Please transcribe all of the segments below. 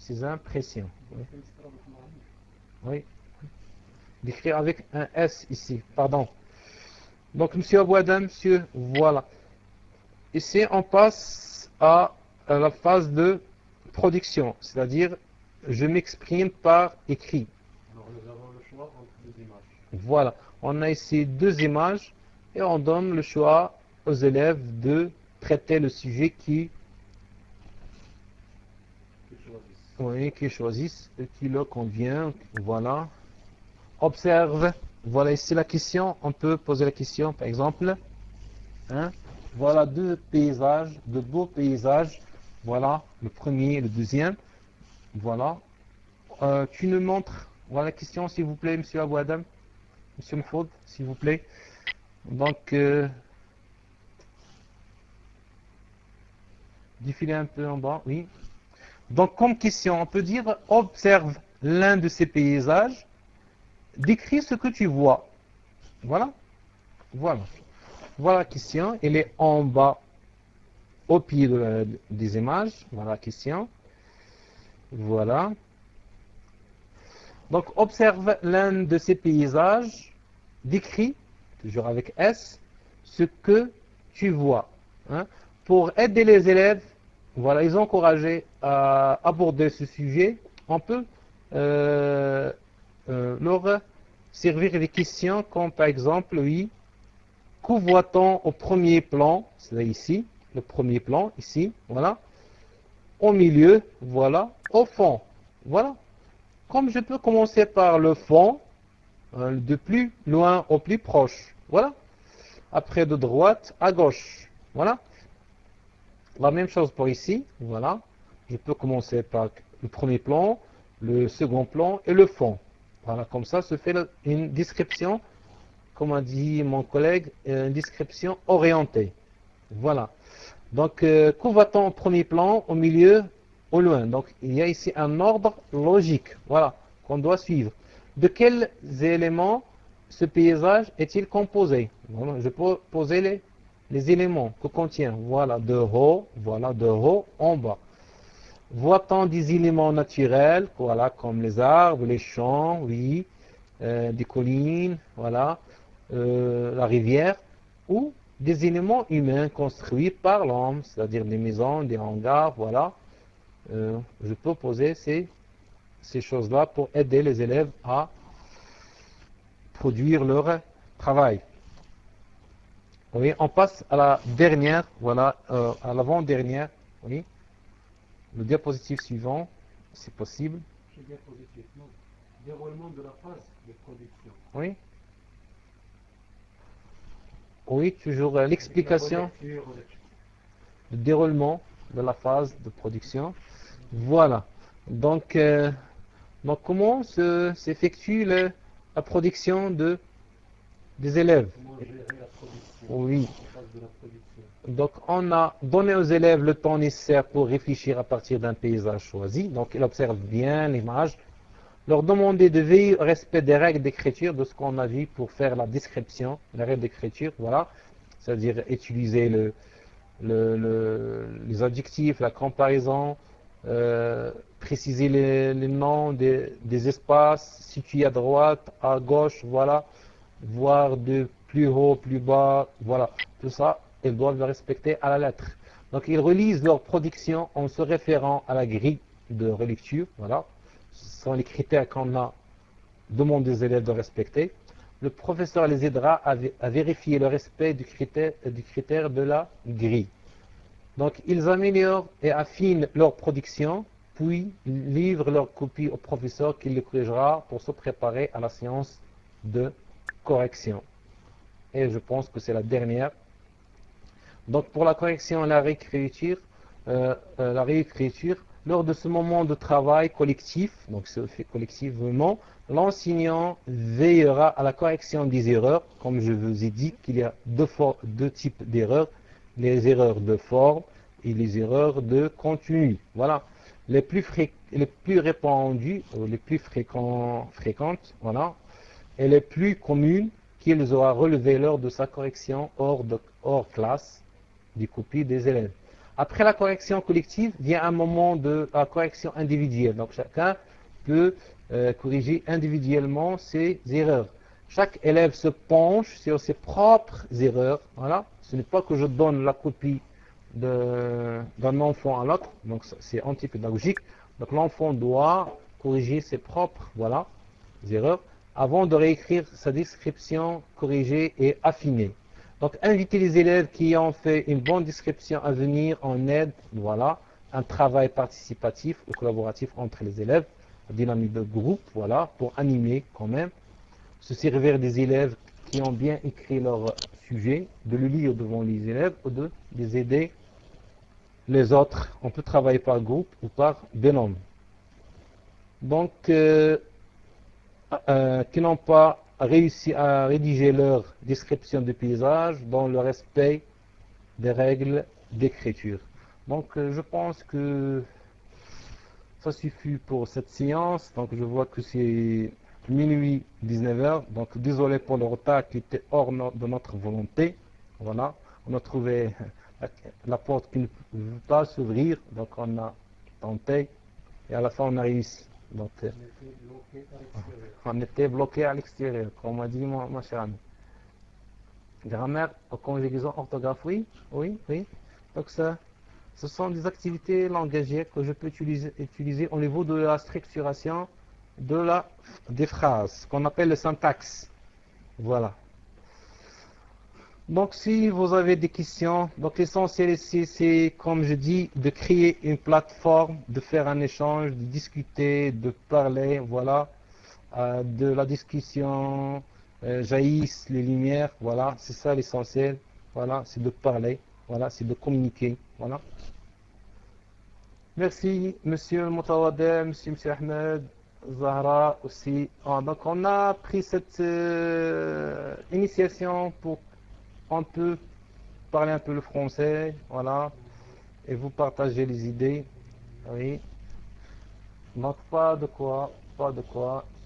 ces impressions. Oui. Oui. D'écrire avec un S ici, pardon. Donc, monsieur Abou Adam, monsieur, voilà. Ici, on passe à la phase de production, c'est-à-dire, je m'exprime par écrit. Alors nous avons le choix entre deux images. Voilà, on a ici deux images et on donne le choix aux élèves de traiter le sujet qui choisissent et qui leur convient. Voilà. Observe. Voilà ici la question. On peut poser la question, par exemple. Hein? Voilà deux paysages, de beaux paysages. Voilà, le premier et le deuxième. Voilà. Tu nous montres. Voilà la question, s'il vous plaît, monsieur Abou Adam. Monsieur Mfoud, s'il vous plaît. Donc, défiler un peu en bas, oui. Donc, comme question, on peut dire, observe l'un de ces paysages, décris ce que tu vois. Voilà. Voilà. Voilà la question. Elle est en bas, au pied des images. Voilà la question. Voilà. Donc, observe l'un de ces paysages, décris, toujours avec S, ce que tu vois. Hein. Pour aider les élèves, voilà, ils ont encouragé à aborder ce sujet. On peut leur servir des questions comme par exemple, oui, que voit-on au premier plan, c'est ici, le premier plan, ici, voilà, au milieu, voilà, au fond, voilà. Comme je peux commencer par le fond, de plus loin au plus proche, voilà. Après de droite à gauche, voilà. La même chose pour ici, voilà. Je peux commencer par le premier plan, le second plan et le fond. Voilà, comme ça se fait une description, comme a dit mon collègue, une description orientée. Voilà. Donc, que voit-on au premier plan, au milieu, au loin? Donc, il y a ici un ordre logique, voilà, qu'on doit suivre. De quels éléments ce paysage est-il composé? Voilà, je peux poser les éléments que contient. Voilà, de haut en bas. Voit-on des éléments naturels, voilà, comme les arbres, les champs, oui, des collines, voilà, la rivière, ou des éléments humains construits par l'homme, c'est-à-dire des maisons, des hangars, voilà. Je peux poser ces choses-là pour aider les élèves à produire leur travail. Oui, on passe à la dernière, voilà, à l'avant-dernière, oui. Le diapositive suivant, c'est possible. Quel diapositive? Non. Déroulement de la phase de production. Oui. Oui, toujours l'explication, le déroulement de la phase de production. Voilà. Donc comment s'effectue la production des élèves? Comment gérer la production? Oui. La phase de la production. Donc, on a donné aux élèves le temps nécessaire pour réfléchir à partir d'un paysage choisi. Donc, ils observent bien l'image. Leur demander de veiller au respect des règles d'écriture, de ce qu'on a vu pour faire la description, les règles d'écriture, voilà. C'est-à-dire utiliser les adjectifs, la comparaison, préciser les noms des espaces situés à droite, à gauche, voilà. Voir de plus haut, plus bas, voilà. Tout ça, ils doivent le respecter à la lettre. Donc, ils relisent leur production en se référant à la grille de relecture, voilà. Ce sont les critères qu'on a demandé aux élèves de respecter. Le professeur les aidera à vérifier le respect du critère de la grille. Donc, ils améliorent et affinent leur production, puis livrent leur copie au professeur qui les corrigera pour se préparer à la séance de correction. Et je pense que c'est la dernière. Donc, pour la correction et la réécriture, lors de ce moment de travail collectif, donc c'est fait collectivement, l'enseignant veillera à la correction des erreurs. Comme je vous ai dit qu'il y a deux types d'erreurs, les erreurs de forme et les erreurs de contenu. Voilà. Les plus répandues, les plus fréquentes, voilà, et les plus communes qu'il aura relevées lors de sa correction hors classe des copies des élèves. Après la correction collective, vient un moment de la correction individuelle. Donc chacun peut corriger individuellement ses erreurs. Chaque élève se penche sur ses propres erreurs. Voilà. Ce n'est pas que je donne la copie d'un enfant à l'autre. Donc c'est antipédagogique. Donc l'enfant doit corriger ses propres erreurs avant de réécrire sa description corrigée et affinée. Donc inviter les élèves qui ont fait une bonne description à venir en aide, un travail participatif ou collaboratif entre les élèves, dynamique de groupe, pour animer quand même. Se servir des élèves qui ont bien écrit leur sujet, de le lire devant les élèves ou de les aider les autres. On peut travailler par groupe ou par binôme. Donc, qui n'ont pas réussi à rédiger leur description de paysage dans le respect des règles d'écriture. Donc, je pense que ça suffit pour cette séance. Donc, je vois que c'est minuit 19h. Donc, désolé pour le retard qui était hors de notre volonté. Voilà. On a trouvé la porte qui ne veut pas s'ouvrir. Donc, on a tenté. Et à la fin, on a réussi. Donc, on était bloqué à l'extérieur, comme m'a dit mon cher ami. Grammaire, conjugaison, orthographe, oui, oui, oui. Donc, ce sont des activités langagières que je peux utiliser au niveau de la structuration des phrases, qu'on appelle le syntaxe. Voilà. Donc, si vous avez des questions, donc l'essentiel ici, c'est, comme je dis, de créer une plateforme, de faire un échange, de discuter, de parler, de la discussion jaillissent les lumières, c'est ça l'essentiel, c'est de parler, c'est de communiquer, Merci, monsieur Moutawadem, monsieur Ahmed, Zahra aussi. Donc, on a pris cette initiation pour on peut parler un peu le français, et vous partager les idées, oui. Donc, pas de quoi,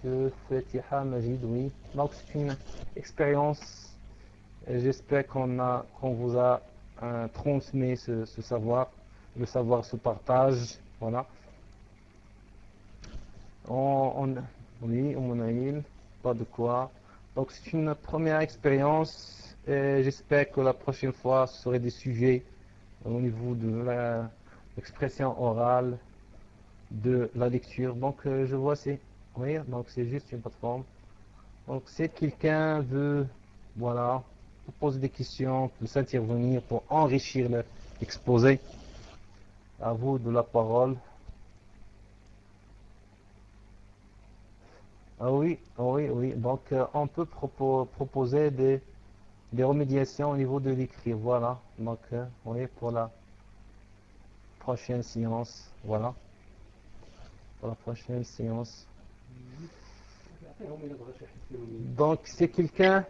ce Fatiha Majid, oui. Donc, c'est une expérience, et j'espère qu'on vous a transmis ce savoir, le savoir se partage, Oui, pas de quoi. Donc, c'est une première expérience, et j'espère que la prochaine fois, ce seraient des sujets au niveau de l'expression orale, de la lecture. Donc, je vois, oui, donc c'est juste une plateforme. Donc, si quelqu'un veut, vous poser des questions, peut s'intervenir pour enrichir l'exposé, à vous de la parole. Ah oui, oui, oui. Donc, on peut proposer des remédiations au niveau de l'écrit. Voilà. Donc, oui, pour la prochaine séance. Voilà. Pour la prochaine séance. Donc, c'est quelqu'un,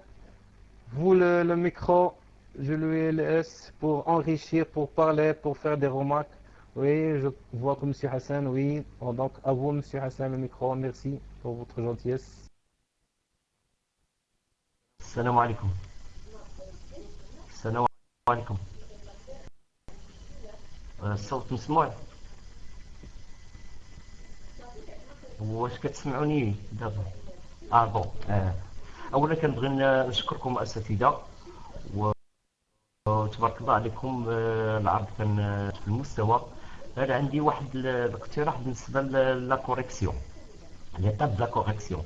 vous le micro, je lui laisse pour enrichir, pour parler, pour faire des remarques. Oui, je vois que M. Hassan, oui. Donc, à vous, M. Hassan, le micro. Merci pour votre gentillesse. السلام عليكم. السلام عليكم. الصوت مسموع؟ واش كتسمعوني دابا؟ بون. اولا كنبغي نشكركم اساتذه، وتبارك الله عليكم. العرض كان في المستوى. انا عندي واحد الاقتراح بالنسبه لا كوريكسيون، ليطاب لا كوريكسيون.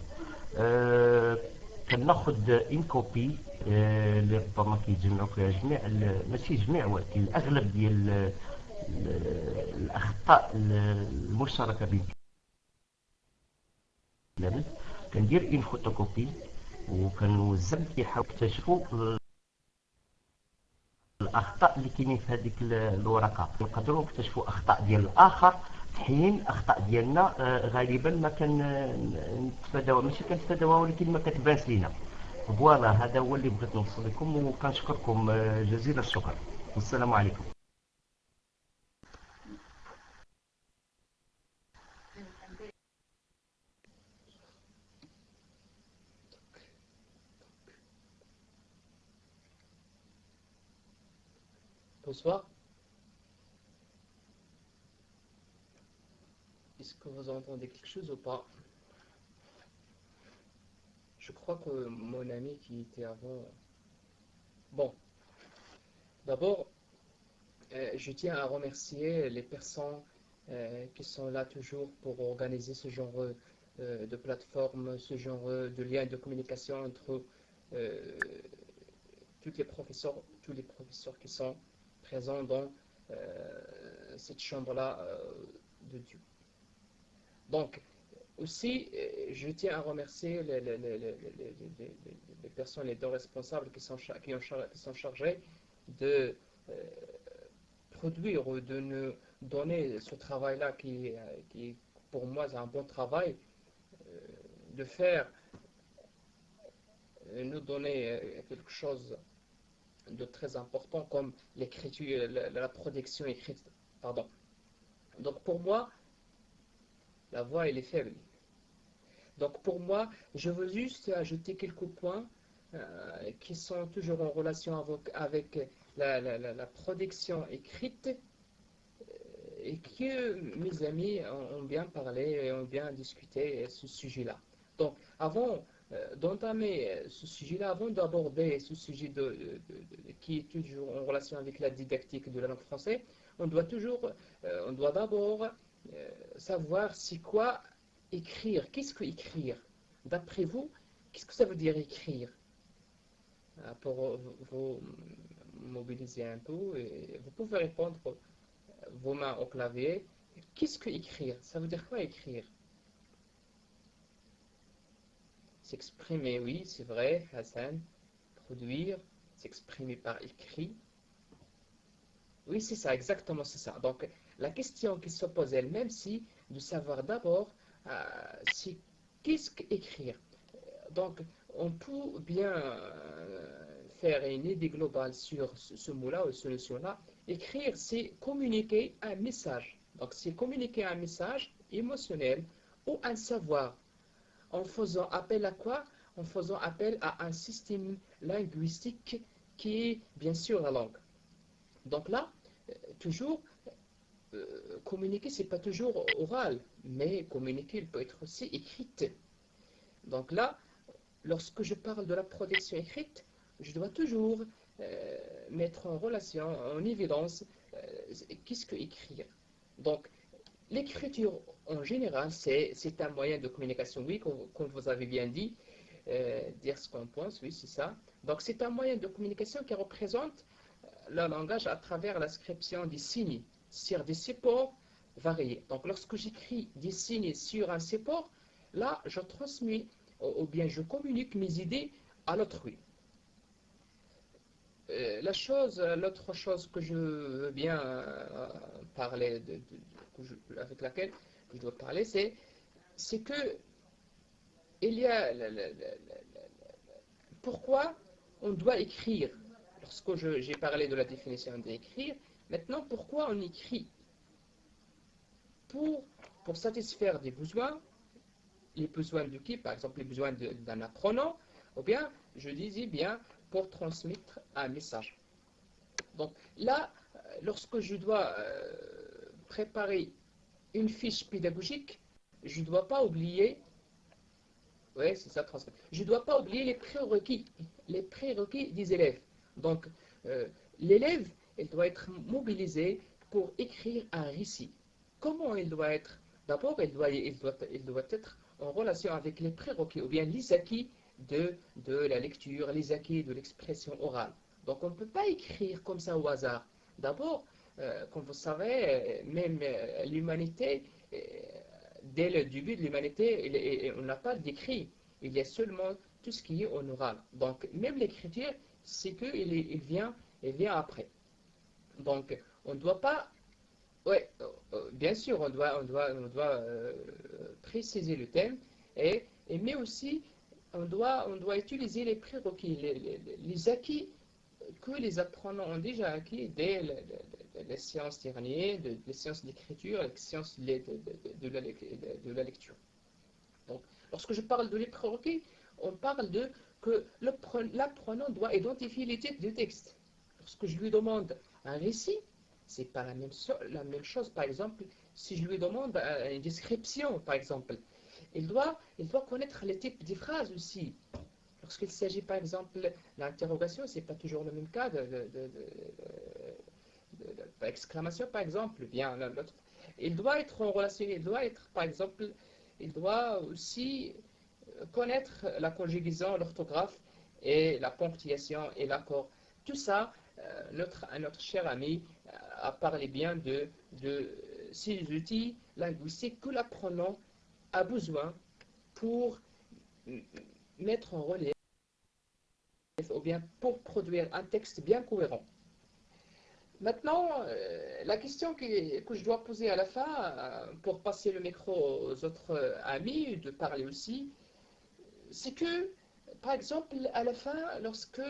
كناخذ ان كوبي اللي ربما كيتجمعوا فيها جميع، ماشي جميع ولكن الاغلب ديال الاخطاء المشتركه بين التلاميذ. كندير ان فوتوكوبي وكنوزع كيحاولوا يكتشفوا الاخطاء اللي كاينين في هذيك الورقه. نقدروا نكتشفوا اخطاء ديال الاخر في حين الاخطاء ديالنا غالبا ما كنتفاداوها، ماشي كنتفاداوها ولكن ما كتبانش لينا. فوالا، هذا هو اللي بغيت نوصل لكم، وكنشكركم جزيل الشكر، والسلام عليكم. Bonsoir. Est-ce que vous entendez quelque chose ou pas? Je crois que mon ami qui était avant... Bon, d'abord, je tiens à remercier les personnes qui sont là toujours pour organiser ce genre de plateforme, ce genre de lien de communication entre euh, tous les professeurs qui sont présents dans cette chambre-là de Dieu. Donc, aussi, je tiens à remercier les personnes, les deux responsables qui sont chargés de produire ou de nous donner ce travail-là qui pour moi, c'est un bon travail, de faire, nous donner quelque chose de très important comme l'écriture, la production écrite. Pardon. Donc pour moi, la voix elle est faible. Donc pour moi, je veux juste ajouter quelques points qui sont toujours en relation avec la production écrite et que mes amis ont bien parlé et ont bien discuté ce sujet-là. Donc avant d'entamer ce sujet-là, avant d'aborder ce sujet qui est toujours en relation avec la didactique de la langue française, on doit d'abord savoir c'est quoi écrire. Qu'est-ce que écrire? D'après vous, qu'est-ce que ça veut dire écrire? Pour vous mobiliser un peu, et vous pouvez répondre vos mains au clavier. Qu'est-ce que écrire? Ça veut dire quoi écrire? S'exprimer, oui, c'est vrai, Hassan. Produire, s'exprimer par écrit. Oui, c'est ça, exactement, c'est ça. Donc, la question qui se pose elle-même, c'est de savoir d'abord c'est qu'est-ce qu'écrire. Donc, on peut bien faire une idée globale sur ce mot-là ou cette notion-là. Écrire, c'est communiquer un message. Donc, c'est communiquer un message émotionnel ou un savoir. En faisant appel à quoi? En faisant appel à un système linguistique qui est bien sûr la langue. Donc là, toujours, communiquer, c'est pas toujours oral, mais communiquer, il peut être aussi écrite. Donc là, lorsque je parle de la production écrite, je dois toujours mettre en relation, en évidence, qu'est-ce que écrire. Donc, l'écriture en général, c'est un moyen de communication, oui, comme vous avez bien dit, dire ce qu'on pense, oui, c'est ça. Donc, c'est un moyen de communication qui représente le langage à travers l'inscription des signes sur des supports variés. Donc, lorsque j'écris des signes sur un support, là, je transmets ou bien je communique mes idées à l'autrui. L'autre chose que je veux bien parler, avec laquelle je dois parler, c'est que il y a pourquoi on doit écrire. Lorsque j'ai parlé de la définition d'écrire, maintenant pourquoi on écrit? Pour satisfaire des besoins, les besoins de qui? Par exemple, les besoins d'un apprenant, ou bien, je disais bien, pour transmettre un message. Donc là, lorsque je dois préparer une fiche pédagogique, je ne dois pas oublier, ouais, c'est ça, transmettre. Je ne dois pas oublier les prérequis des élèves. Donc, l'élève, il doit être mobilisé pour écrire un récit. Comment il doit être? D'abord, il doit être en relation avec les prérequis ou bien les acquis de la lecture, les acquis de l'expression orale. Donc on ne peut pas écrire comme ça au hasard. D'abord, comme vous savez, même l'humanité, dès le début de l'humanité, on n'a pas d'écrit. Il y a seulement tout ce qui est en oral. Donc même l'écriture, c'est qu'il vient après. Donc on ne doit pas... Oui, bien sûr, on doit préciser le thème, mais aussi on doit utiliser les prérequis, les acquis que les apprenants ont déjà acquis dès les séances dernières, les séances d'écriture, les séances de la lecture. Donc, lorsque je parle de les prérequis, on parle de que l'apprenant doit identifier les types de textes. Lorsque je lui demande un récit, c'est pas la même chose, par exemple, si je lui demande une description, par exemple, il doit connaître les types des phrases aussi. Lorsqu'il s'agit, par exemple, d'interrogation, c'est pas toujours le même cas d'exclamation, par exemple, bien l'autre. Il doit être en relation, il doit être, par exemple, il doit aussi connaître la conjugaison, l'orthographe et la ponctuation et l'accord. Tout ça, notre cher ami a parlé bien de ces outils linguistiques que l'apprenant a besoin pour mettre en relief ou bien pour produire un texte bien cohérent. Maintenant, la question que je dois poser à la fin, pour passer le micro aux autres amis, de parler aussi, c'est que, par exemple, à la fin, lorsque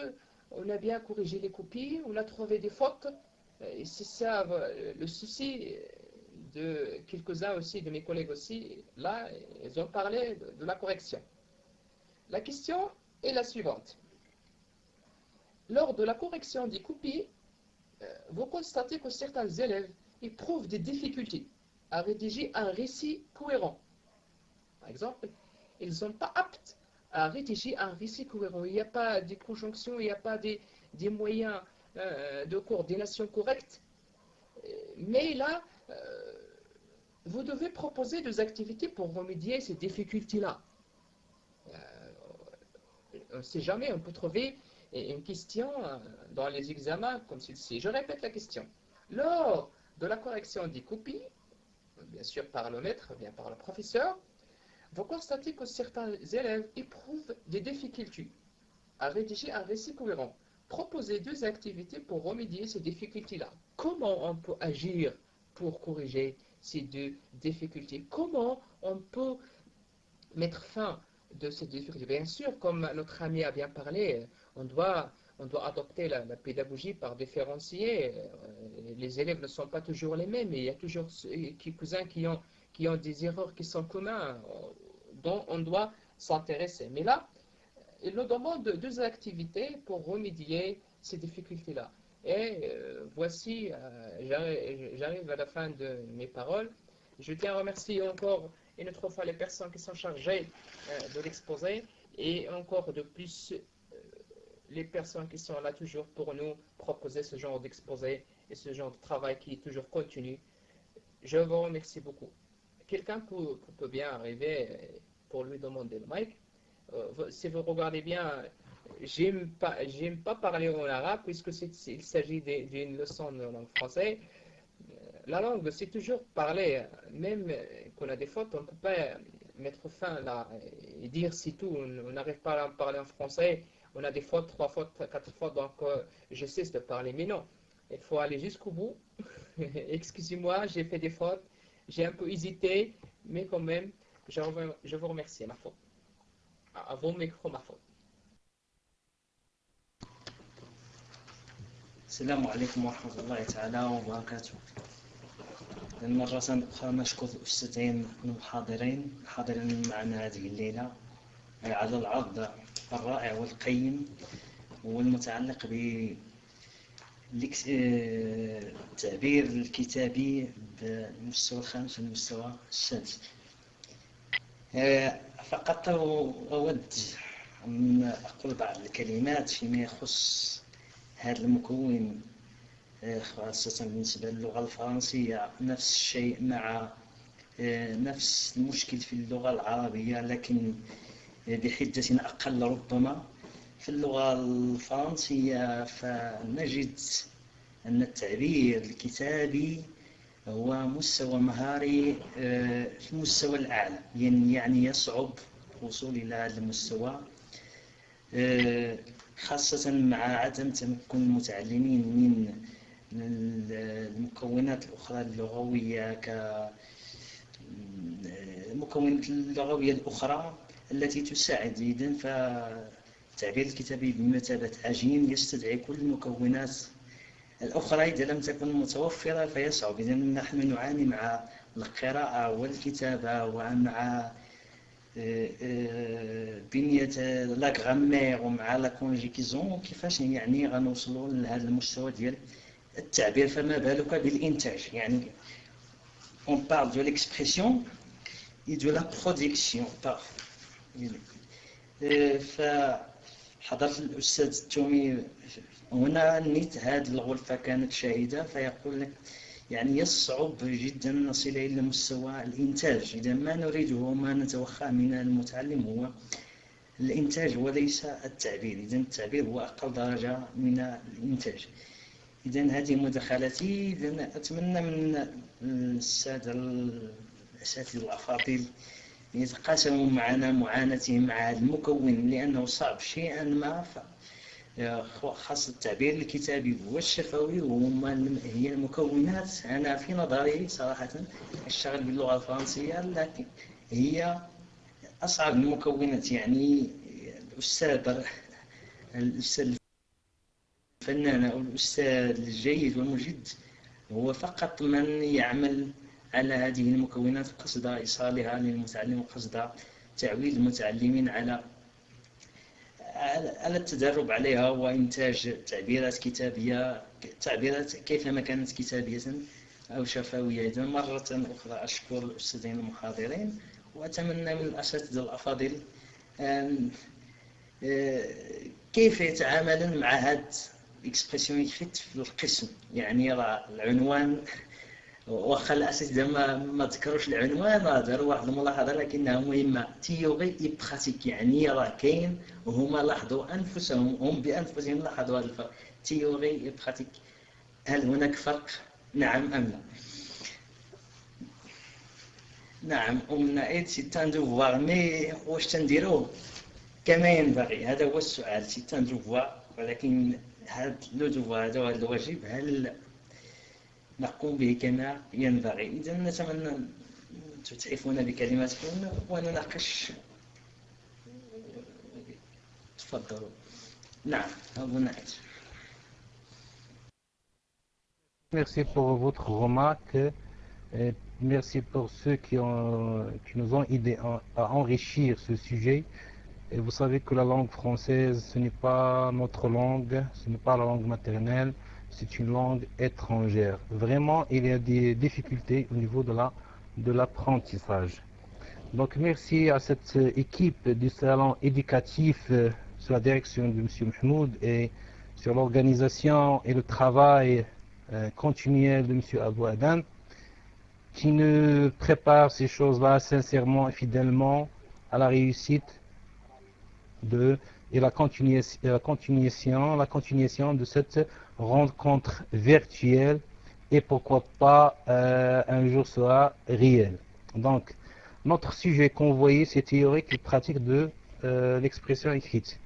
on a bien corrigé les copies, on a trouvé des fautes, et c'est ça le souci de quelques-uns aussi, de mes collègues aussi, là, ils ont parlé de la correction. La question est la suivante. Lors de la correction des copies, vous constatez que certains élèves éprouvent des difficultés à rédiger un récit cohérent. Par exemple, ils ne sont pas aptes à rédiger un récit cohérent. Il n'y a pas de conjonctions, il n'y a pas des moyens de coordination corrects. Mais là, vous devez proposer des activités pour remédier ces difficultés-là. On ne sait jamais, on peut trouver une question dans les examens comme celle-ci. Je répète la question. Lors de la correction des copies, bien sûr par le maître, bien par le professeur, vous constatez que certains élèves éprouvent des difficultés à rédiger un récit cohérent. Proposez 2 activités pour remédier ces difficultés-là. Comment on peut agir pour corriger ces 2 difficultés? Comment on peut mettre fin de ces difficultés? Bien sûr, comme notre ami a bien parlé, on doit adopter la pédagogie par différencier. Les élèves ne sont pas toujours les mêmes, et il y a toujours quelques-uns qui ont des erreurs qui sont communes, dont on doit s'intéresser. Mais là, il nous demande 2 activités pour remédier ces difficultés-là. Et voici, j'arrive à la fin de mes paroles. Je tiens à remercier encore une autre fois les personnes qui sont chargées de l'exposé, et encore de plus les personnes qui sont là toujours pour nous proposer ce genre d'exposé et ce genre de travail qui est toujours continu. Je vous remercie beaucoup. Quelqu'un peut bien arriver pour lui demander le mic. Si vous regardez bien, j'aime pas parler en arabe puisque il s'agit d'une leçon de langue française. La langue, c'est toujours parler, même qu'on a des fautes, on ne peut pas mettre fin là et dire c'est tout. On n'arrive pas à parler en français. On a des fautes, 3 fautes, 4 fautes, donc je cesse de parler. Mais non, il faut aller jusqu'au bout. Excusez-moi, j'ai fait des fautes, j'ai un peu hésité, mais quand même, je vous remercie, ma faute. À vos micros, ma faute. السلام عليكم ورحمة الله تعالى وبركاته. مرة أخرى نشكر الأستاذين الحاضرين معنا هذه الليلة على العرض الرائع والقيم والمتعلق بالتعبير الكتابي بالمستوى الخامس والمستوى السادس. فقط أود أن أقول بعض الكلمات فيما يخص هذا المكون، خاصة بالنسبة للغة الفرنسية. نفس الشيء مع نفس المشكل في اللغة العربية، لكن بحدة أقل ربما. في اللغة الفرنسية فنجد أن التعبير الكتابي هو مستوى مهاري في المستوى الأعلى، يعني يصعب الوصول إلى هذا المستوى، خاصة مع عدم تمكن المتعلمين من المكونات الأخرى اللغوية كالمكونات اللغوية الأخرى التي تساعد. إذن فالتعبير الكتابي بمثابة عجين يستدعي كل المكونات الأخرى، إذا لم تكن متوفرة فيصعب. إذن نحن نعاني مع القراءة والكتابة ومع بنية لا غرامير ومع لا كونجيكيزون، كيفاش يعني غنوصلوا لهذا المستوى ديال التعبير، فما بالك بالإنتاج. يعني on parle de l'expression et de la production. فحضرت الأستاذ التومي هنا نيت هذه الغرفة كانت شاهدة، فيقول لك يعني يصعب جدا أن نصل إلى مستوى الإنتاج. إذا ما نريده وما نتوخاه من المتعلم هو الإنتاج وليس التعبير. إذا التعبير هو أقل درجة من الإنتاج. إذا هذه مداخلتي. إذا أتمنى من السادة الأساتذة الأفاضل يتقاسموا معنا معاناتهم مع هذا المكون، لأنه صعب شيئا ما. خاص التعبير الكتابي والشفوي وهما هي المكونات. أنا في نظري صراحة أشتغل باللغة الفرنسية، لكن هي أصعب المكونات. يعني الأستاذ الفنان أو الأستاذ الجيد والمجد هو فقط من يعمل على هذه المكونات قصد إيصالها للمتعلم وقصد تعويد المتعلمين على التدرب عليها وإنتاج تعبيرات كتابية، تعبيرات كيفما كانت كتابية أو شفوية. إذن مرة أخرى أشكر الأستاذين المحاضرين، وأتمنى من الأساتذة الأفاضل كيف يتعاملون مع هذا الإكسبرسيون إكريت في القسم. يعني العنوان وخا الأساتذة ما ذكروش العنوان، داروا واحد الملاحظة لكنها مهمة. تيوري إي براتيك، يعني راه كاين وهما لاحظوا أنفسهم، هم بأنفسهم لاحظوا هذا الفرق. تيوري إي براتيك، هل هناك فرق؟ نعم أم لا؟ نعم نعيد سيتان دوفوار، مي واش تنديروه كما ينبغي؟ هذا هو السؤال. سيتان دوفوار، ولكن هذا لو دوفوار هذا وهذا الواجب هل نقوم به كما ينبغي؟ إذا نتمنى تتعفون بكلماتكم ونناقش. تفضلوا. نعم أبو نعيد. Merci pour votre remarque. Et merci pour ceux qui nous ont aidés à enrichir ce sujet. Et vous savez que la langue française, ce n'est pas notre langue, ce n'est pas la langue maternelle, c'est une langue étrangère. Vraiment, il y a des difficultés au niveau de l'apprentissage. Donc, merci à cette équipe du salon éducatif sous la direction de M. Mahmoud et sur l'organisation et le travail continuel de M. Abou Adam, qui nous prépare ces choses-là sincèrement et fidèlement à la réussite et la continuation de cette rencontre virtuelle et pourquoi pas un jour sera réel. Donc, notre sujet qu'on voyait, c'est théorique et pratique de l'expression écrite.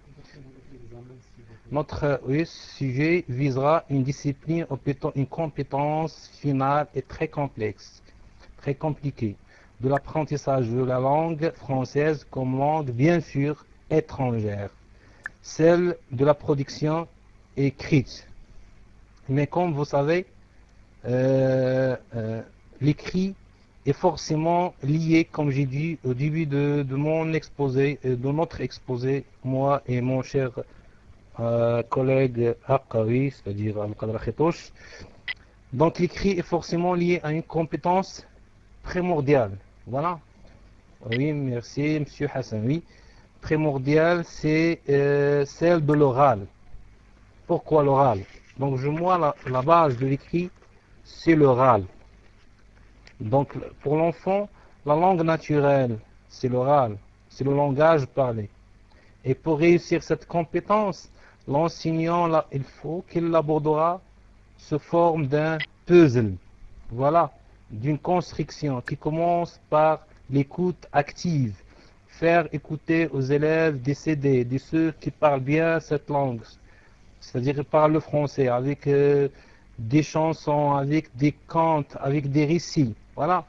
Notre sujet visera une discipline, une compétence finale et très complexe, très compliquée, de l'apprentissage de la langue française comme langue bien sûr étrangère, celle de la production écrite. Mais comme vous savez, l'écrit est forcément lié, comme j'ai dit au début de mon exposé, de notre exposé, moi et mon cher collègue Haqawi, c'est-à-dire Al-Qadra Khetouch. Donc l'écrit est forcément lié à une compétence primordiale. Voilà. Oui, merci, Monsieur Hassan. Oui. Primordiale, c'est celle de l'oral. Pourquoi l'oral? Donc moi, la base de l'écrit, c'est l'oral. Donc pour l'enfant, la langue naturelle, c'est l'oral, c'est le langage parlé. Et pour réussir cette compétence, l'enseignant, il faut qu'il abordera sous forme d'un puzzle. Voilà, d'une construction qui commence par l'écoute active. Faire écouter aux élèves des CD, de ceux qui parlent bien cette langue, c'est-à-dire qui parlent le français, avec des chansons, avec des contes, avec des récits. Voilà.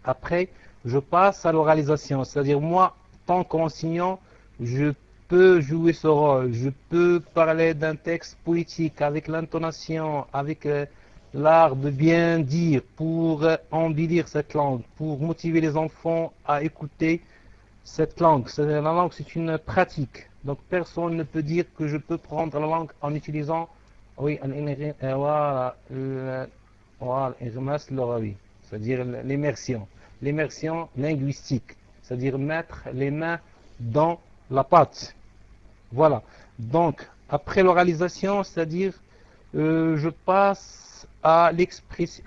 Après, je passe à l'oralisation, c'est-à-dire moi, tant qu'enseignant, je peux jouer ce rôle, je peux parler d'un texte poétique avec l'intonation, avec l'art de bien dire pour embellir cette langue, pour motiver les enfants à écouter cette langue. La langue, c'est une pratique. Donc personne ne peut dire que je peux prendre la langue en utilisant, oui, voilà, c'est-à-dire l'immersion. L'immersion linguistique, c'est-à-dire mettre les mains dans la pâte. Voilà. Donc, après l'oralisation, c'est-à-dire je passe à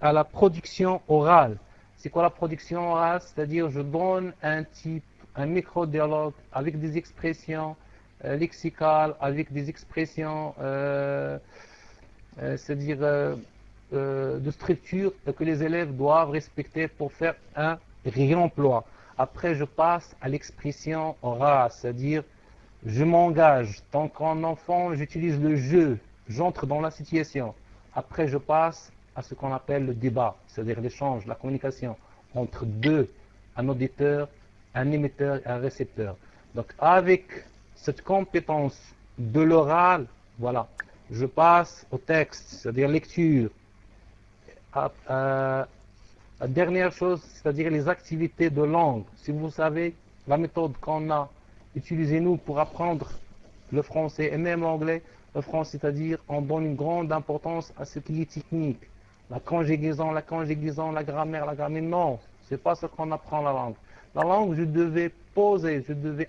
la production orale. C'est quoi la production orale? C'est-à-dire je donne un micro-dialogue avec des expressions lexicales, avec des expressions, c'est-à-dire de structure que les élèves doivent respecter pour faire un réemploi. Après, je passe à l'expression orale, c'est-à-dire je m'engage. Tant qu'en enfant, j'utilise le jeu, j'entre dans la situation. Après, je passe à ce qu'on appelle le débat, c'est-à-dire l'échange, la communication entre un auditeur, un émetteur et un récepteur. Donc, avec cette compétence de l'oral, voilà, je passe au texte, c'est-à-dire lecture. La dernière chose, c'est-à-dire les activités de langue. Si vous savez, la méthode qu'on a utilisée nous pour apprendre le français et même l'anglais, le français, c'est-à-dire on donne une grande importance à ce qui est technique. La conjugaison, la grammaire, non, c'est pas ce qu'on apprend la langue. La langue, je devais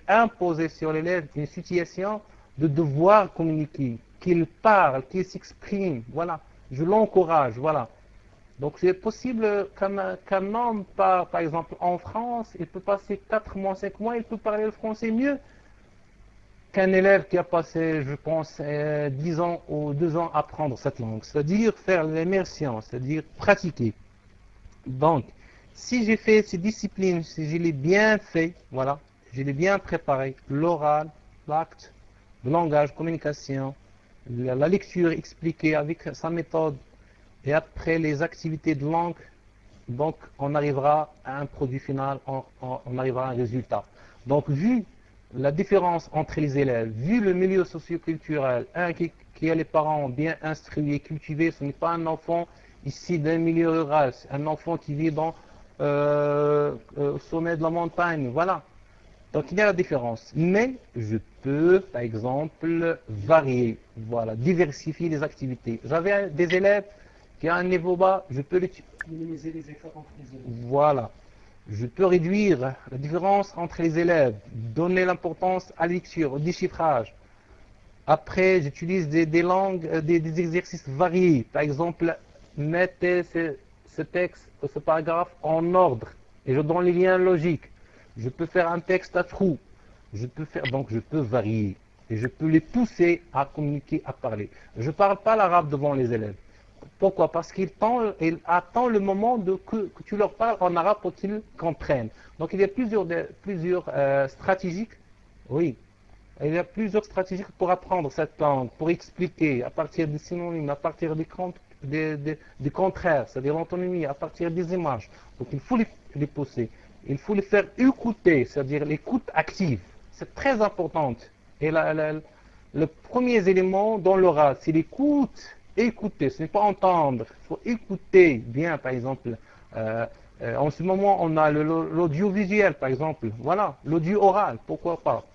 imposer sur l'élève une situation de devoir communiquer, qu'il parle, qu'il s'exprime, voilà. Je l'encourage, voilà. Donc c'est possible qu'un homme part, par exemple, en France, il peut passer 4 mois, 5 mois, il peut parler le français mieux qu'un élève qui a passé, je pense, 10 ans ou 2 ans à apprendre cette langue. C'est-à-dire faire l'immersion, c'est-à-dire pratiquer. Donc, si j'ai fait ces disciplines, si je l'ai bien fait, voilà, je l'ai bien préparé, l'oral, l'acte, le langage, communication, la lecture expliquée avec sa méthode, et après les activités de langue, donc on arrivera à un produit final, on arrivera à un résultat. Donc vu la différence entre les élèves, vu le milieu socioculturel, un qui a les parents bien instruits et cultivés, ce n'est pas un enfant ici d'un milieu rural, c'est un enfant qui vit au sommet de la montagne, voilà. Donc il y a la différence. Mais je peux, par exemple, varier, voilà, diversifier les activités. J'avais des élèves qui ont un niveau bas, je peux minimiser les efforts entre les élèves. voilà. Je peux réduire la différence entre les élèves, donner l'importance à la lecture, au déchiffrage. Après, j'utilise des langues, des exercices variés. Par exemple, mettez ce texte, ce paragraphe en ordre et je donne les liens logiques. Je peux faire un texte à trous. Donc je peux varier et je peux les pousser à communiquer, à parler. Je ne parle pas l'arabe devant les élèves. Pourquoi? Parce qu'il attend le moment que tu leur parles en arabe pour qu'ils comprennent. Donc il y a plusieurs stratégies. Oui, il y a plusieurs stratégies pour apprendre cette langue, pour expliquer à partir des synonymes, à partir des contraires, c'est-à-dire l'antonymie, à partir des images. Donc il faut les pousser. Il faut les faire écouter, c'est-à-dire l'écoute active. C'est très important. Et le premier élément dans l'oral, c'est l'écoute. Écouter, ce n'est pas entendre. Il faut écouter bien, par exemple. En ce moment, on a l'audiovisuel, par exemple. Voilà, l'audio oral, pourquoi pas.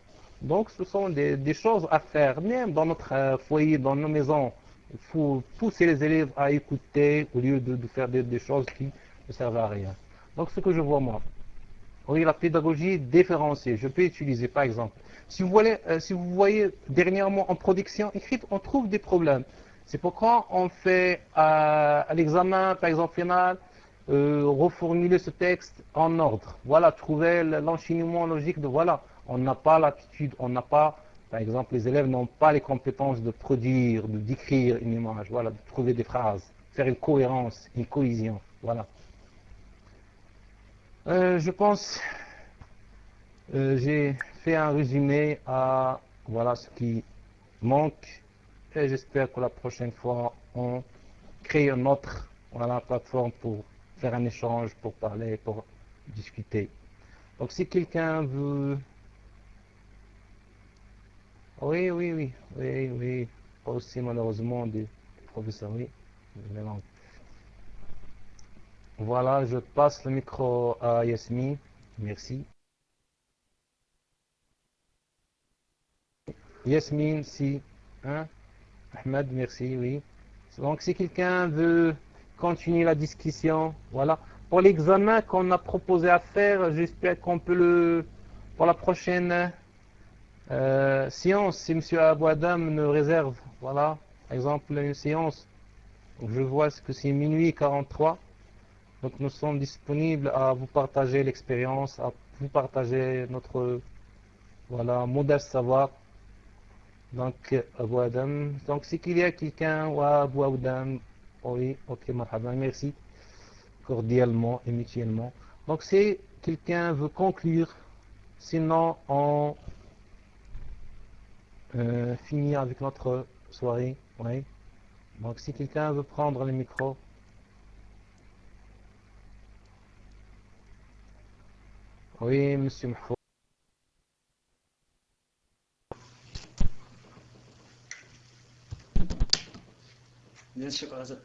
Donc, ce sont des choses à faire, même dans notre foyer, dans nos maisons. Il faut pousser les élèves à écouter au lieu de faire des choses qui ne servent à rien. Donc, ce que je vois moi. Oui, la pédagogie différenciée, je peux utiliser, par exemple. Si vous voyez dernièrement en production écrite, on trouve des problèmes. C'est pourquoi on fait à l'examen, par exemple, final, reformuler ce texte en ordre. Voilà, trouver l'enchaînement logique de voilà. On n'a pas l'attitude, par exemple, les élèves n'ont pas les compétences de produire, de décrire une image, voilà, de trouver des phrases, faire une cohérence, une cohésion, voilà. Je pense, j'ai fait un résumé à voilà ce qui manque. Et j'espère que la prochaine fois, on crée une autre plateforme pour faire un échange, pour parler, pour discuter. Donc si quelqu'un veut... Oui. Pas aussi malheureusement des professeurs, oui. Voilà, je passe le micro à Yasmine. Merci. Yasmine, si... Hein? Ahmed, merci, oui. Donc, si quelqu'un veut continuer la discussion, voilà. pour l'examen qu'on a proposé à faire, j'espère qu'on peut le... Pour la prochaine séance, si M. Abou Adam nous réserve, voilà, par exemple, une séance. Donc, je vois que c'est minuit 43. Donc nous sommes disponibles à vous partager l'expérience, à vous partager notre voilà, modeste savoir. Donc Abou Adam. Donc c'est qu'il y a quelqu'un ou Abou Adam. Oui, ok, marhaba, merci. Cordialement et mutuellement. Donc si quelqu'un veut conclure, sinon on finit avec notre soirée. Oui. Donc si quelqu'un veut prendre le micro. Oui, monsieur Mahfouz.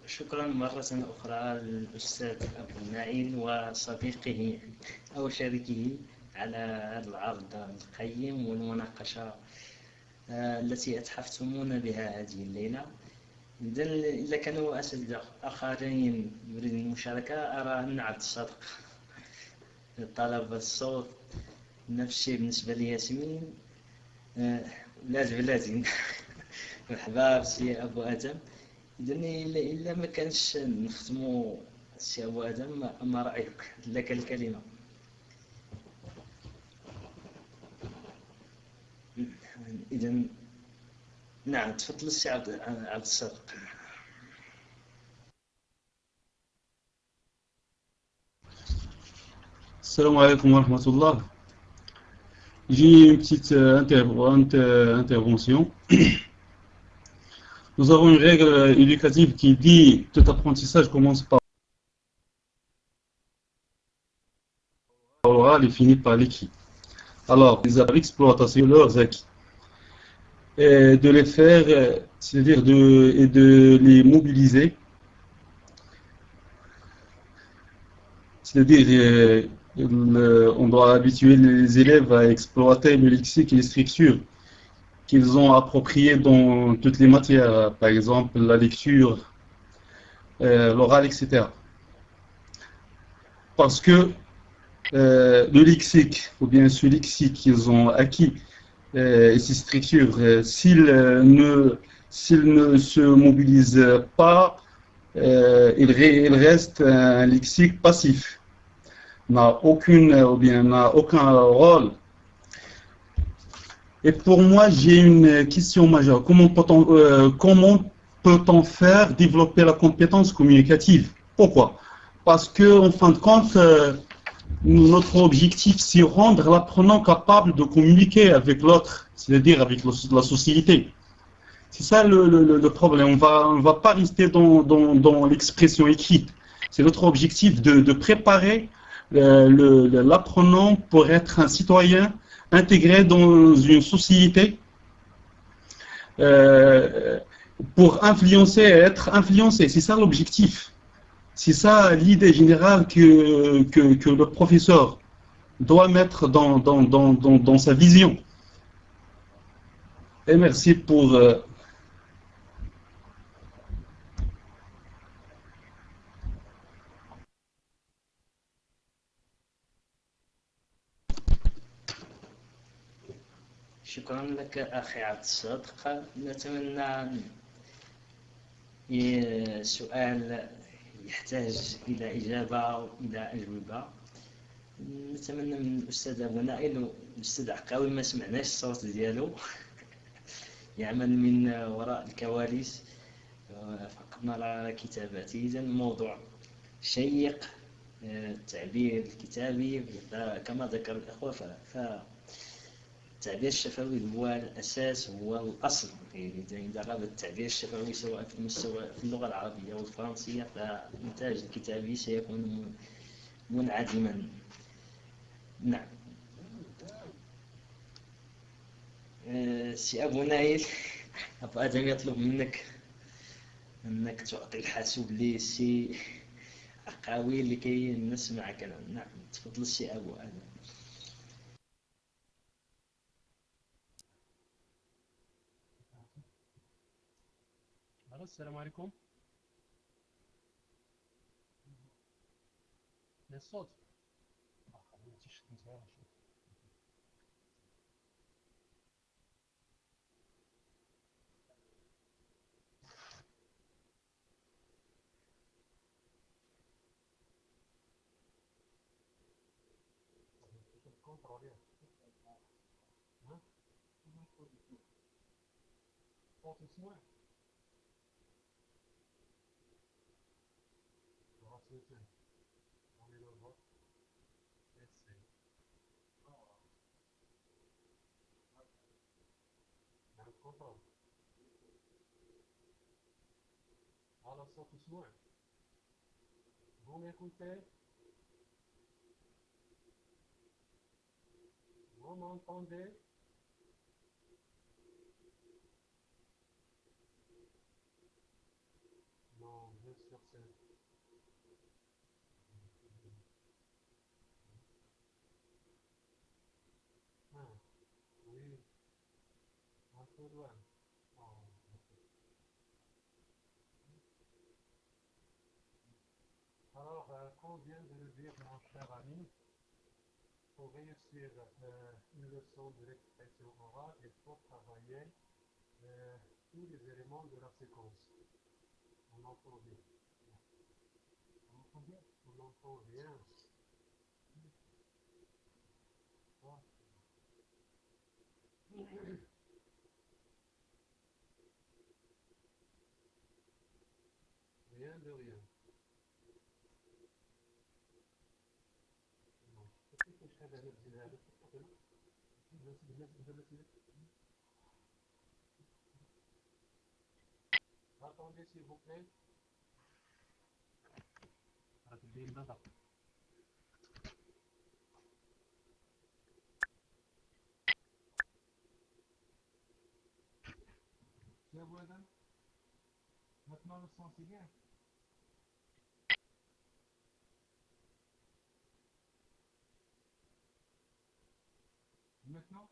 شكرا مرة أخرى للأستاذ أبو نعيم وصديقه أو شريكه على هذا العرض القيم والمناقشة التي أتحفتمونا بها هذه الليلة. إذا كانوا أساتذة آخرين يريدون المشاركة أرى أن عبد الصادق طلب الصوت. نفس الشيء بالنسبة لي ياسمين لازم مرحبا بسي أبو آدم. إذن إلا ما كانش نختموا سي أبو آدم، ما رأيك؟ لك الكلمة. إذن نعم، تفضل السي عبد الصادق. Salam alaikum wa rahmatullah. J'ai une petite intervention. Nous avons une règle éducative qui dit que tout apprentissage commence par l'oral et finit par l'écrit. Alors, les exploitation de leurs acquis et de les faire, c'est-à-dire de les mobiliser, c'est-à-dire on doit habituer les élèves à exploiter le lexique et les structures qu'ils ont appropriées dans toutes les matières, par exemple la lecture, l'oral, etc. Parce que le lexique, ou bien ce lexique qu'ils ont acquis, et ces structures, s'ils ne se mobilisent pas, il reste un lexique passif, n'a aucun rôle. Et pour moi, j'ai une question majeure. Comment peut-on faire développer la compétence communicative? Pourquoi? Parce que, en fin de compte, notre objectif, c'est rendre l'apprenant capable de communiquer avec l'autre, c'est-à-dire avec la société. C'est ça le problème. On va pas rester dans l'expression écrite. C'est notre objectif de préparer l'apprenant pour être un citoyen intégré dans une société, pour influencer et être influencé. C'est ça l'objectif. C'est ça l'idée générale que le professeur doit mettre dans sa vision. Et merci pour... شكرا لك أخي عبد الصادق. نتمنى سؤال يحتاج إلى إجابة وإلى أجوبة. نتمنى من الأستاذ أبو نائل والأستاذ عقاوي ما سمعناش الصوت ديالو يعمل من وراء الكواليس فقط نرى كتاباته. إذن الموضوع شيق، التعبير الكتابي كما ذكر الأخوة التعبير الشفوي هو الأساس، هو الأصل. إذا غاب التعبير الشفوي سواء في المستوى في اللغة العربية والفرنسية فالإنتاج الكتابي سيكون منعدما. نعم. سي أبو نايل، أبو آدم يطلب منك أنك تعطي الحاسوب لسي عقاوي لكي نسمع كلام. نعم، تفضل سي أبو آدم. السلام عليكم. الصوت ما خليتيش نسمع شوف contrôler hein صوت يسمع راسيتين on est le vote essaye نعم contrôle على صوت يسمع vous m'écoutez vous m'entendez non bien sûr c'est ah oui un peu loin oh. Alors comme vient de le dire mon cher ami, pour réussir une leçon de l'expression orale, il faut travailler tous les éléments de la séquence. On entend bien. On entend bien. On entend bien. Ah. Rien de rien. Attendez s'il vous plaît. Maintenant le son c'est bien. Maintenant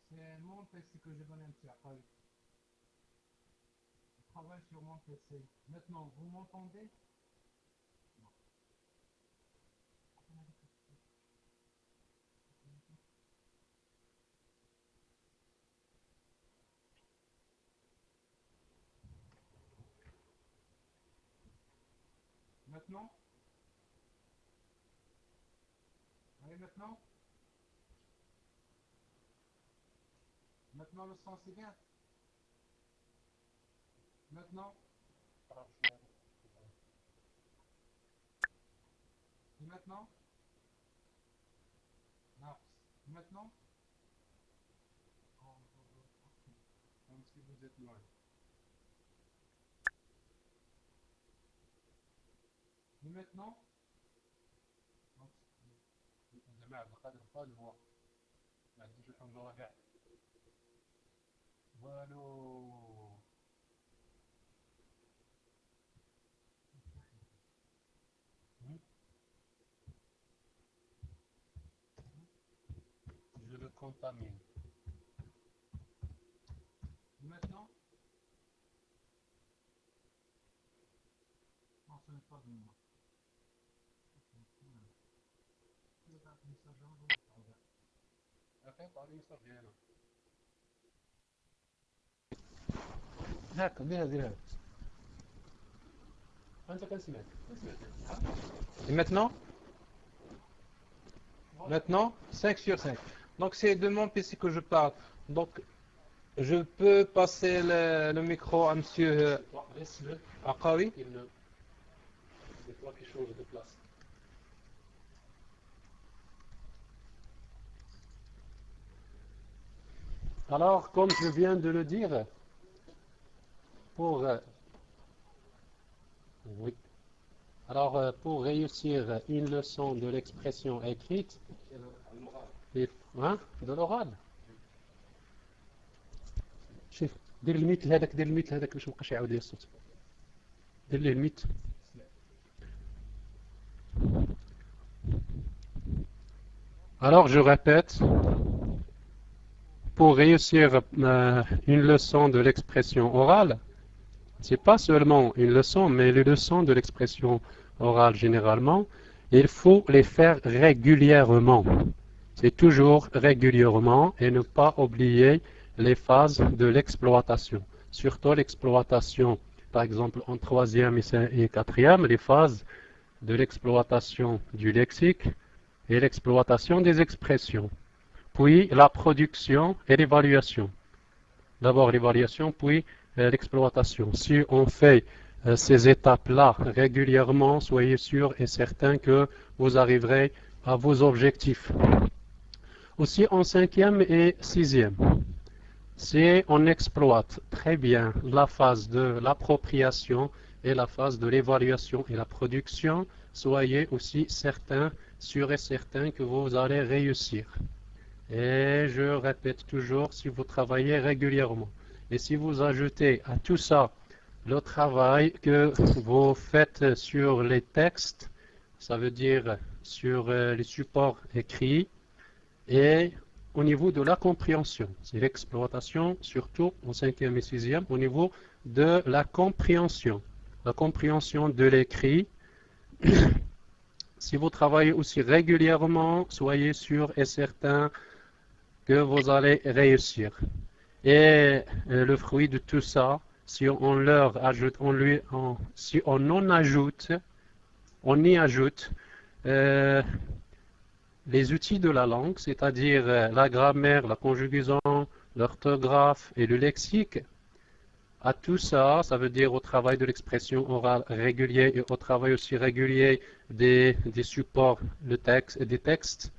c'est mon PC que je donne un petit appel. Je travaille sur mon PC. Maintenant, vous m'entendez? Maintenant? Allez, maintenant? Maintenant le son c'est bien. Maintenant. Et maintenant. Non. Maintenant. Comme si vous êtes loin. Et maintenant. الجماعة بقدر الفاضي هو ما عنديش الحنجرة كاع والو je le contamine. Maintenant, non, ce n'est pas de moi. هاك دير هذا انت كنسمع et maintenant 5 sur 5. Donc c'est de mon PC que je parle. Donc je peux passer le micro à monsieur Aqawi. C'est toi qui change de place. Alors, comme je viens de le dire, pour réussir une leçon de l'expression écrite, de l'oral. شوف دير المثل هذاك باش مابقاش يعاود لي الصوت. دير ليه المثل. Alors je répète, pour réussir une leçon de l'expression orale, c'est pas seulement une leçon, mais les leçons de l'expression orale généralement, il faut les faire régulièrement. C'est toujours régulièrement et ne pas oublier les phases de l'exploitation. Surtout l'exploitation, par exemple en troisième et quatrième, les phases de l'exploitation du lexique et l'exploitation des expressions. Puis la production et l'évaluation. D'abord l'évaluation, puis l'exploitation. Si on fait ces étapes-là régulièrement, soyez sûr et certain que vous arriverez à vos objectifs. Aussi en cinquième et sixième, si on exploite très bien la phase de l'appropriation et la phase de l'évaluation et la production, soyez aussi certains, sûrs et certains que vous allez réussir. Et je répète toujours, si vous travaillez régulièrement, et si vous ajoutez à tout ça le travail que vous faites sur les textes, ça veut dire sur les supports écrits, et au niveau de la compréhension, c'est l'exploitation, surtout en cinquième et sixième, au niveau de la compréhension de l'écrit. Si vous travaillez aussi régulièrement, soyez sûr et certain que vous allez réussir. Et le fruit de tout ça, si on leur ajoute, si on en ajoute, on y ajoute les outils de la langue, c'est-à-dire la grammaire, la conjugaison, l'orthographe et le lexique. À tout ça, ça veut dire au travail de l'expression orale régulier et au travail aussi régulier des supports des textes.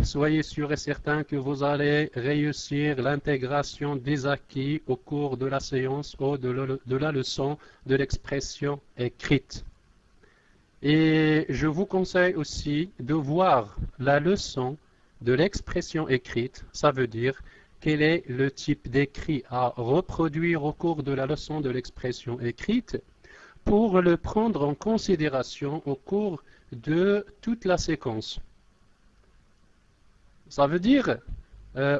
Soyez sûr et certain que vous allez réussir l'intégration des acquis au cours de la séance ou de la leçon de l'expression écrite. Et je vous conseille aussi de voir la leçon de l'expression écrite, ça veut dire quel est le type d'écrit à reproduire au cours de la leçon de l'expression écrite pour le prendre en considération au cours de toute la séquence. Ça veut dire,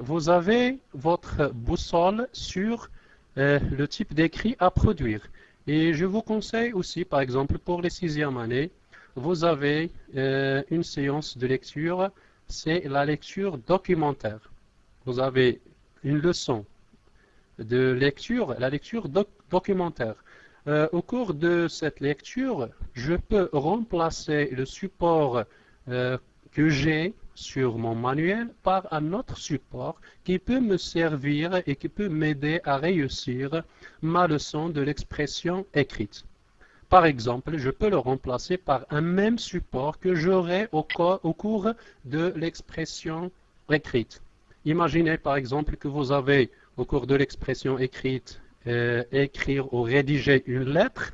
vous avez votre boussole sur le type d'écrit à produire. Et je vous conseille aussi, par exemple, pour les sixièmes années, vous avez une séance de lecture, c'est la lecture documentaire. Vous avez une leçon de lecture, la lecture documentaire. Au cours de cette lecture, je peux remplacer le support que j'ai sur mon manuel par un autre support qui peut me servir et qui peut m'aider à réussir ma leçon de l'expression écrite. Par exemple, je peux le remplacer par un même support que j'aurai au cours de l'expression écrite. Imaginez par exemple que vous avez au cours de l'expression écrite écrire ou rédiger une lettre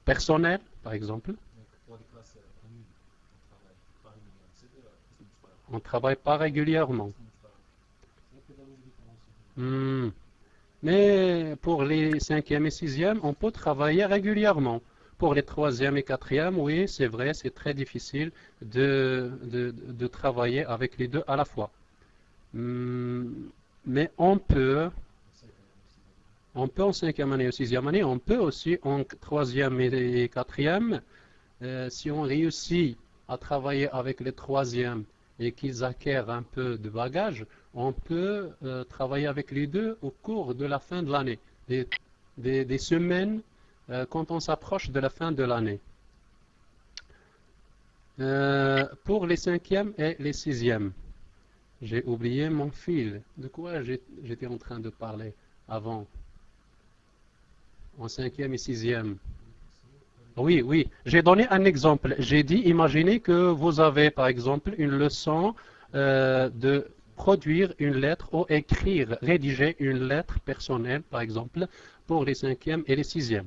personnelle par exemple. On ne travaille pas régulièrement. Mais pour les cinquièmes et sixièmes, on peut travailler régulièrement. Pour les troisièmes et quatrièmes, oui, c'est vrai, c'est très difficile de travailler avec les deux à la fois. Mais on peut en cinquième année et sixième année, on peut aussi en troisième et quatrième, si on réussit à travailler avec les troisièmes et qu'ils acquièrent un peu de bagage, on peut travailler avec les deux au cours de la fin de l'année, des semaines quand on s'approche de la fin de l'année. Pour les cinquièmes et les sixièmes, j'ai oublié mon fil. De quoi j'étais en train de parler avant? En cinquième et sixième. Oui, j'ai donné un exemple. J'ai dit, imaginez que vous avez par exemple une leçon de produire une lettre ou écrire, rédiger une lettre personnelle par exemple pour les cinquièmes et les sixièmes.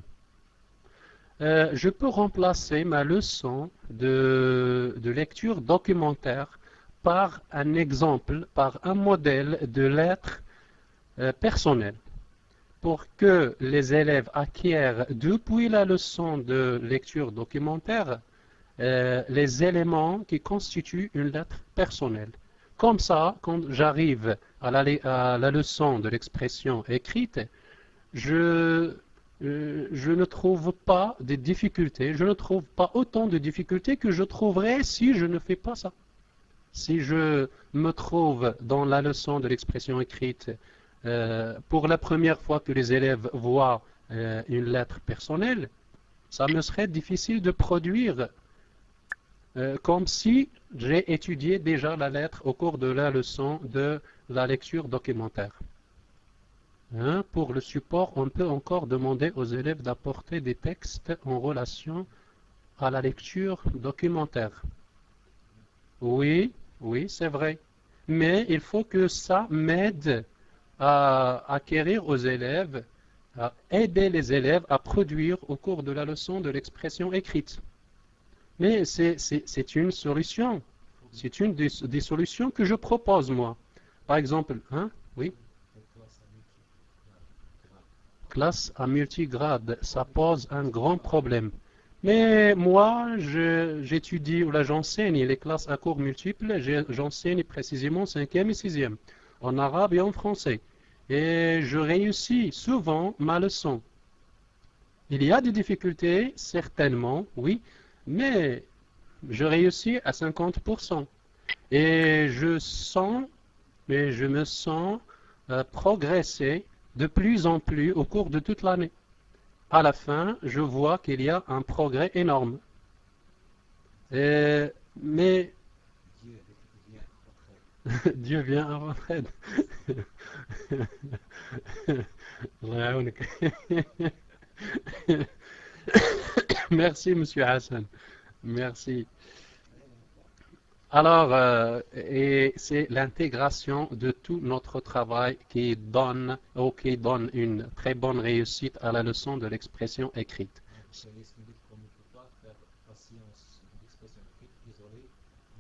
Je peux remplacer ma leçon de lecture documentaire par un exemple, par un modèle de lettre personnelle, pour que les élèves acquièrent depuis la leçon de lecture documentaire les éléments qui constituent une lettre personnelle. comme ça, quand j'arrive à la leçon de l'expression écrite, je ne trouve pas de difficultés, je ne trouve pas autant de difficultés que je trouverais si je ne fais pas ça. Si je me trouve dans la leçon de l'expression écrite, pour la première fois que les élèves voient une lettre personnelle, ça me serait difficile de produire comme si j'ai étudié déjà la lettre au cours de la leçon de la lecture documentaire. Pour le support, on peut encore demander aux élèves d'apporter des textes en relation à la lecture documentaire. Oui, c'est vrai. Mais il faut que ça m'aide à acquérir aux élèves, à aider les élèves à produire au cours de la leçon de l'expression écrite. Mais c'est une solution. C'est une des solutions que je propose, moi. Par exemple, oui. Classe à multigrade, ça pose un grand problème. Mais moi, j'étudie ou là j'enseigne les classes à cours multiples, j'enseigne précisément 5e et 6e, en arabe et en français. Et je réussis souvent ma leçon. Il y a des difficultés, certainement, oui, mais je réussis à 50%. Et je me sens progresser de plus en plus au cours de toute l'année. À la fin, je vois qu'il y a un progrès énorme. Mais Dieu vient à votre aide. Merci, Monsieur Hassan. Merci. Alors, et c'est l'intégration de tout notre travail qui donne une très bonne réussite à la leçon de l'expression écrite.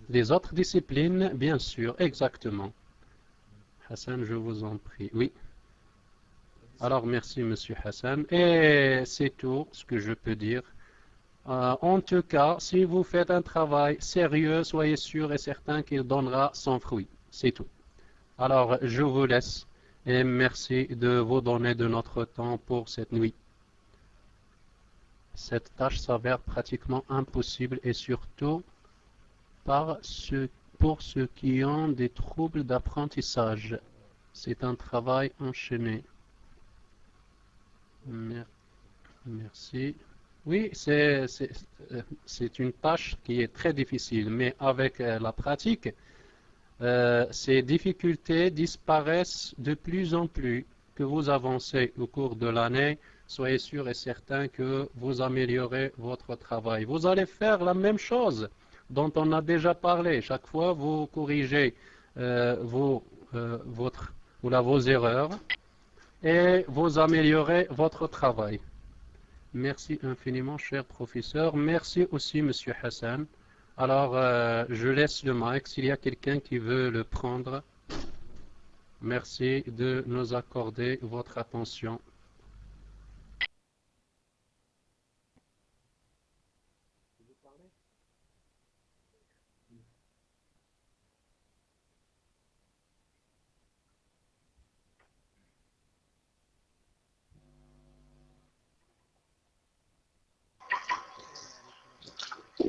Les autres disciplines, bien sûr, exactement. Hassan, je vous en prie. Oui. Alors, merci, Monsieur Hassan. Et c'est tout ce que je peux dire. En tout cas, si vous faites un travail sérieux, soyez sûr et certain qu'il donnera son fruit. C'est tout. Alors, je vous laisse et merci de vous donner de notre temps pour cette nuit. Cette tâche s'avère pratiquement impossible et surtout pour ceux qui ont des troubles d'apprentissage. C'est un travail enchaîné. Merci. Oui, c'est une tâche qui est très difficile, mais avec la pratique, ces difficultés disparaissent de plus en plus. Que vous avancez au cours de l'année, soyez sûr et certain que vous améliorez votre travail. Vous allez faire la même chose dont on a déjà parlé. Chaque fois, vous corrigez vos erreurs et vous améliorez votre travail. Merci infiniment, cher professeur. Merci aussi, Monsieur Hassan. Alors, je laisse le mic s'il y a quelqu'un qui veut le prendre. Merci de nous accorder votre attention.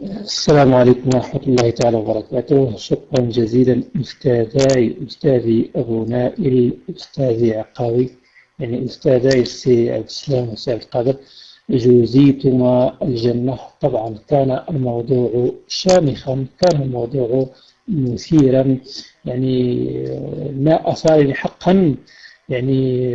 السلام عليكم ورحمة الله تعالى وبركاته. شكرا جزيلا أستاذي أبو نائل، أستاذي عقاوي، يعني أستاذي السي عبد السلام وسي عبد القادر، جوزيتما الجنة. طبعا كان الموضوع شامخا، كان الموضوع مثيرا، يعني ما أثارني حقا يعني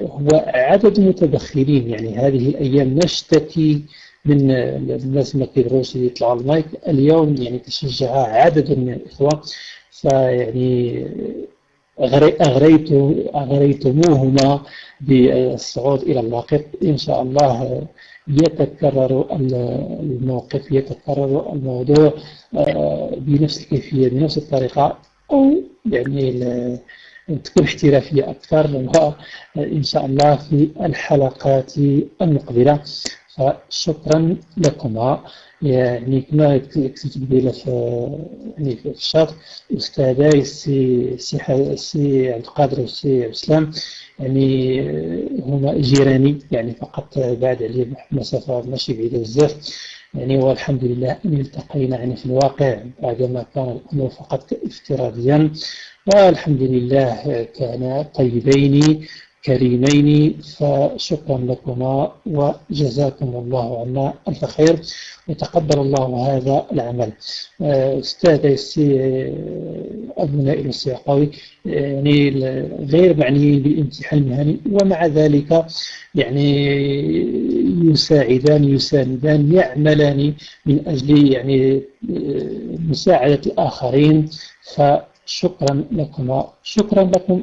هو عدد متدخلين. يعني هذه الأيام نشتكي من الناس ما كيبغوش يطلعوا المايك، اليوم يعني تشجع عدد من الإخوة، فيعني أغريتموهما بالصعود إلى اللاقط. إن شاء الله يتكرر الموقف، يتكرر الموضوع بنفس الكيفية بنفس الطريقة، أو يعني تكون احترافية أكثر، وإن شاء الله في الحلقات المقبلة. فشكرا لكما. يعني كما كتب لنا يعني في الشرط أستاذي سي عبد القادر والسي عبد السلام، يعني هما جيراني يعني فقط بعد عليهم مسافة ماشي بعيدة بزاف يعني. والحمد لله أن التقينا يعني في الواقع بعدما كان الأمر فقط افتراضيا، والحمد لله كان طيبين كريمين. فشكرا لكما وجزاكم الله عنا ألف خير وتقبل الله هذا العمل. أستاذ أبو نائل السيقاوي يعني غير معنيين بالامتحان المهني، ومع ذلك يعني يساندان يعملان من أجل يعني مساعدة الآخرين. فشكرا لكما، شكرا لكم.